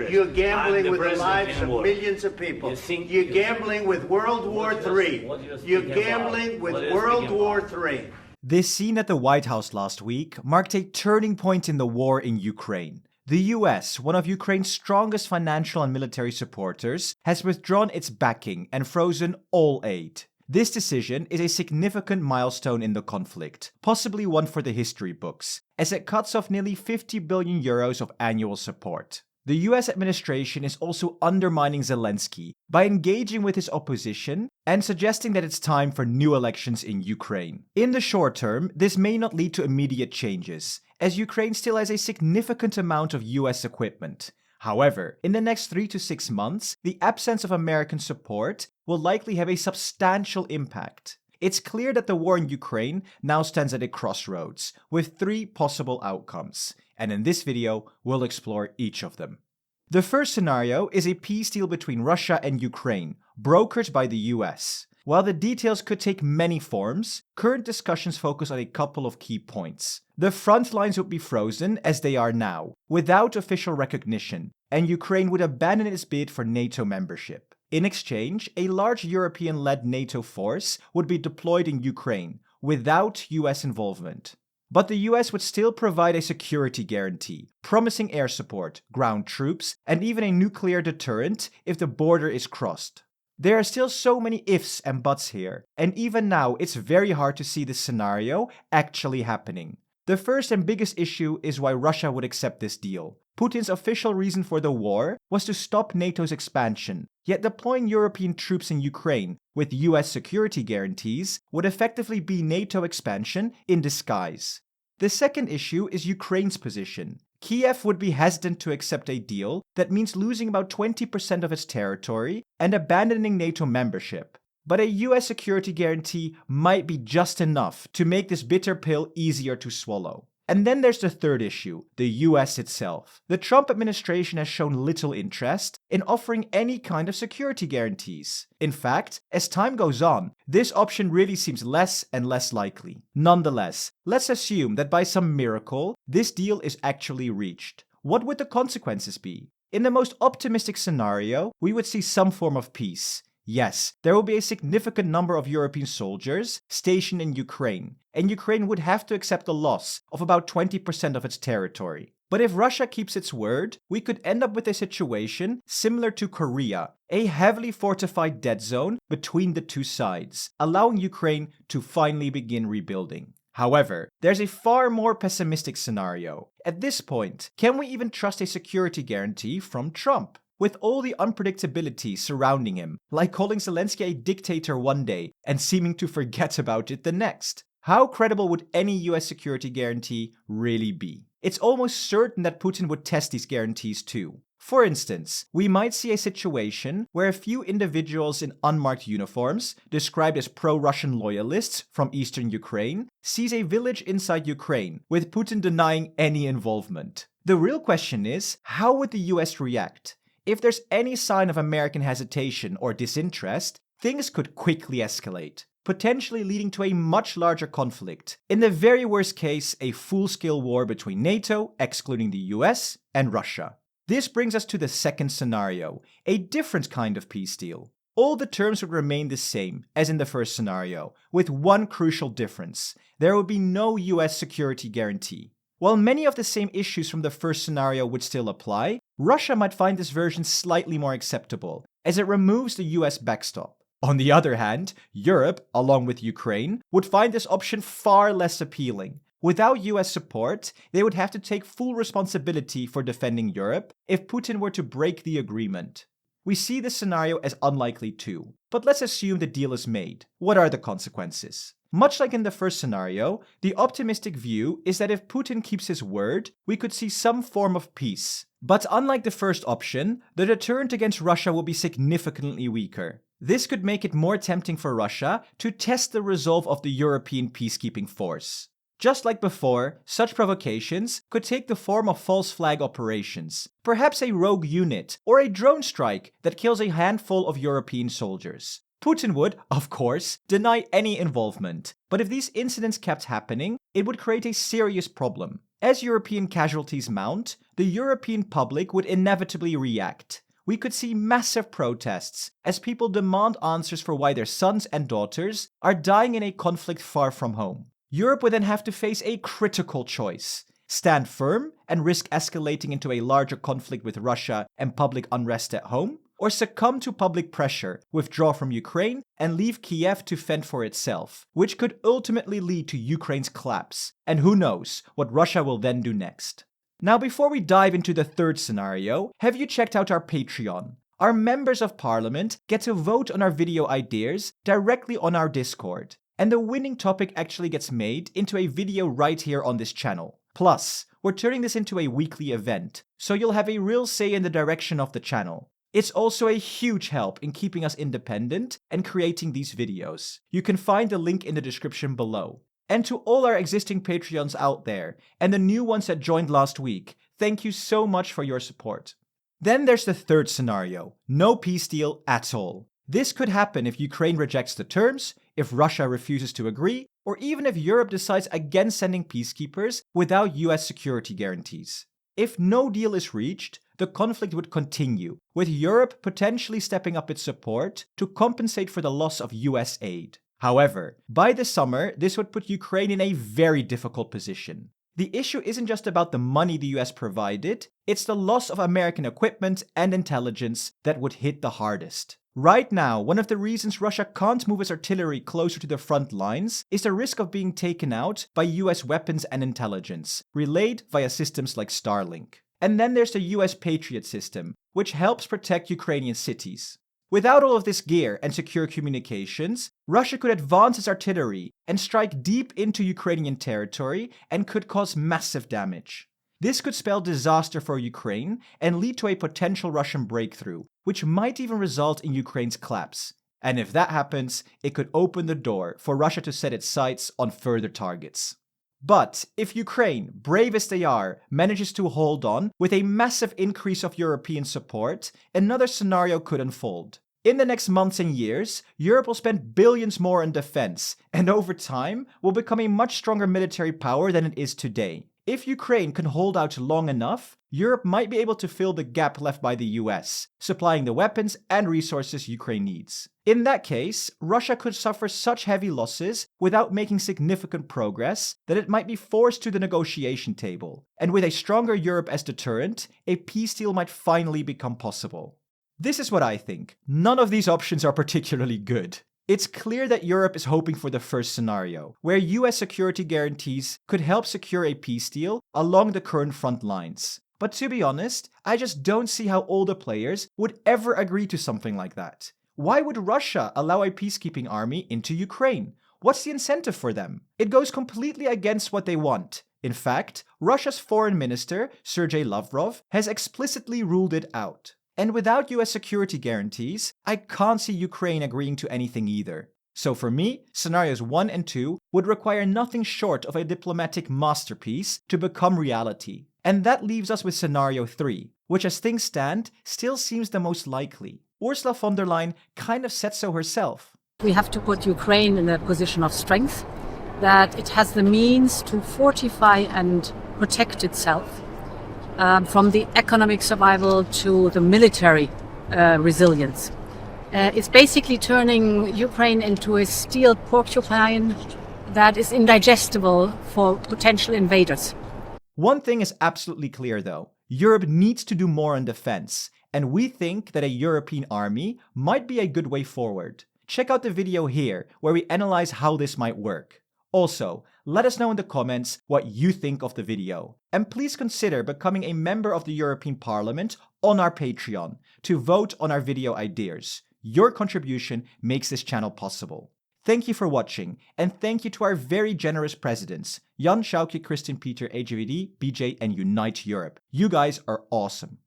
You're gambling with the lives of millions of people. You're gambling with World War III. You're gambling with World War III. This scene at the White House last week marked a turning point in the war in Ukraine. The US, one of Ukraine's strongest financial and military supporters, has withdrawn its backing and frozen all aid. This decision is a significant milestone in the conflict, possibly one for the history books, as it cuts off nearly 50 billion euros of annual support. The US administration is also undermining Zelensky by engaging with his opposition and suggesting that it's time for new elections in Ukraine. In the short term, this may not lead to immediate changes, as Ukraine still has a significant amount of US equipment. However, in the next 3 to 6 months, the absence of American support will likely have a substantial impact. It's clear that the war in Ukraine now stands at a crossroads, with 3 possible outcomes, and in this video, we'll explore each of them. The first scenario is a peace deal between Russia and Ukraine, brokered by the US. While the details could take many forms, current discussions focus on a couple of key points. The front lines would be frozen as they are now, without official recognition, and Ukraine would abandon its bid for NATO membership. In exchange, a large European-led NATO force would be deployed in Ukraine, without US involvement. But the US would still provide a security guarantee, promising air support, ground troops, and even a nuclear deterrent if the border is crossed. There are still so many ifs and buts here, and even now it's very hard to see this scenario actually happening. The first and biggest issue is why Russia would accept this deal. Putin's official reason for the war was to stop NATO's expansion, yet deploying European troops in Ukraine with US security guarantees would effectively be NATO expansion in disguise. The second issue is Ukraine's position. Kiev would be hesitant to accept a deal that means losing about 20% of its territory and abandoning NATO membership. But a US security guarantee might be just enough to make this bitter pill easier to swallow. And then there's the third issue, the US itself. The Trump administration has shown little interest in offering any kind of security guarantees. In fact, as time goes on, this option really seems less and less likely. Nonetheless, let's assume that by some miracle, this deal is actually reached. What would the consequences be? In the most optimistic scenario, we would see some form of peace. Yes, there will be a significant number of European soldiers stationed in Ukraine, and Ukraine would have to accept a loss of about 20% of its territory. But if Russia keeps its word, we could end up with a situation similar to Korea, a heavily fortified dead zone between the two sides, allowing Ukraine to finally begin rebuilding. However, there's a far more pessimistic scenario. At this point, can we even trust a security guarantee from Trump? With all the unpredictability surrounding him, like calling Zelensky a dictator one day and seeming to forget about it the next. How credible would any US security guarantee really be? It's almost certain that Putin would test these guarantees too. For instance, we might see a situation where a few individuals in unmarked uniforms, described as pro-Russian loyalists from eastern Ukraine, seize a village inside Ukraine, with Putin denying any involvement. The real question is, how would the US react? If there's any sign of American hesitation or disinterest, things could quickly escalate, potentially leading to a much larger conflict. In the very worst case, a full-scale war between NATO, excluding the US, and Russia. This brings us to the second scenario, a different kind of peace deal. All the terms would remain the same as in the first scenario, with one crucial difference. There would be no US security guarantee. While many of the same issues from the first scenario would still apply, Russia might find this version slightly more acceptable, as it removes the US backstop. On the other hand, Europe, along with Ukraine, would find this option far less appealing. Without US support, they would have to take full responsibility for defending Europe if Putin were to break the agreement. We see this scenario as unlikely too, but let's assume the deal is made. What are the consequences? Much like in the first scenario, the optimistic view is that if Putin keeps his word, we could see some form of peace. But unlike the first option, the deterrent against Russia will be significantly weaker. This could make it more tempting for Russia to test the resolve of the European peacekeeping force. Just like before, such provocations could take the form of false flag operations, perhaps a rogue unit or a drone strike that kills a handful of European soldiers. Putin would, of course, deny any involvement, but if these incidents kept happening, it would create a serious problem. As European casualties mount, the European public would inevitably react. We could see massive protests as people demand answers for why their sons and daughters are dying in a conflict far from home. Europe would then have to face a critical choice: stand firm and risk escalating into a larger conflict with Russia and public unrest at home, or succumb to public pressure, withdraw from Ukraine, and leave Kiev to fend for itself, which could ultimately lead to Ukraine's collapse. And who knows what Russia will then do next. Now, before we dive into the third scenario, have you checked out our Patreon? Our members of parliament get to vote on our video ideas directly on our Discord, and the winning topic actually gets made into a video right here on this channel. Plus, we're turning this into a weekly event, so you'll have a real say in the direction of the channel. It's also a huge help in keeping us independent and creating these videos. You can find the link in the description below. And to all our existing Patreons out there, and the new ones that joined last week, thank you so much for your support. Then there's the third scenario: no peace deal at all. This could happen if Ukraine rejects the terms, if Russia refuses to agree, or even if Europe decides against sending peacekeepers without US security guarantees. If no deal is reached, the conflict would continue, with Europe potentially stepping up its support to compensate for the loss of US aid. However, by the summer, this would put Ukraine in a very difficult position. The issue isn't just about the money the US provided, it's the loss of American equipment and intelligence that would hit the hardest. Right now, one of the reasons Russia can't move its artillery closer to the front lines is the risk of being taken out by US weapons and intelligence, relayed via systems like Starlink. And then there's the US Patriot system, which helps protect Ukrainian cities. Without all of this gear and secure communications, Russia could advance its artillery and strike deep into Ukrainian territory and could cause massive damage. This could spell disaster for Ukraine and lead to a potential Russian breakthrough, which might even result in Ukraine's collapse. And if that happens, it could open the door for Russia to set its sights on further targets. But if Ukraine, brave as they are, manages to hold on with a massive increase of European support, another scenario could unfold. In the next months and years, Europe will spend billions more on defense, and over time will become a much stronger military power than it is today. If Ukraine can hold out long enough, Europe might be able to fill the gap left by the US, supplying the weapons and resources Ukraine needs. In that case, Russia could suffer such heavy losses without making significant progress that it might be forced to the negotiation table. And with a stronger Europe as deterrent, a peace deal might finally become possible. This is what I think. None of these options are particularly good. It's clear that Europe is hoping for the first scenario, where US security guarantees could help secure a peace deal along the current front lines. But to be honest, I just don't see how all the players would ever agree to something like that. Why would Russia allow a peacekeeping army into Ukraine? What's the incentive for them? It goes completely against what they want. In fact, Russia's foreign minister, Sergei Lavrov, has explicitly ruled it out. And without US security guarantees, I can't see Ukraine agreeing to anything either. So for me, scenarios 1 and 2 would require nothing short of a diplomatic masterpiece to become reality. And that leaves us with scenario 3, which as things stand, still seems the most likely. Ursula von der Leyen kind of said so herself. We have to put Ukraine in a position of strength, that it has the means to fortify and protect itself. From the economic survival to the military resilience. It's basically turning Ukraine into a steel porcupine that is indigestible for potential invaders. One thing is absolutely clear though. Europe needs to do more on defense, and we think that a European army might be a good way forward. Check out the video here where we analyze how this might work. Also, let us know in the comments what you think of the video. And please consider becoming a member of the European Parliament on our Patreon to vote on our video ideas. Your contribution makes this channel possible. Thank you for watching, and thank you to our very generous presidents, Jan, Sjoukje, Christian, Peter, AJVD, BJ, and Unite Europe. You guys are awesome.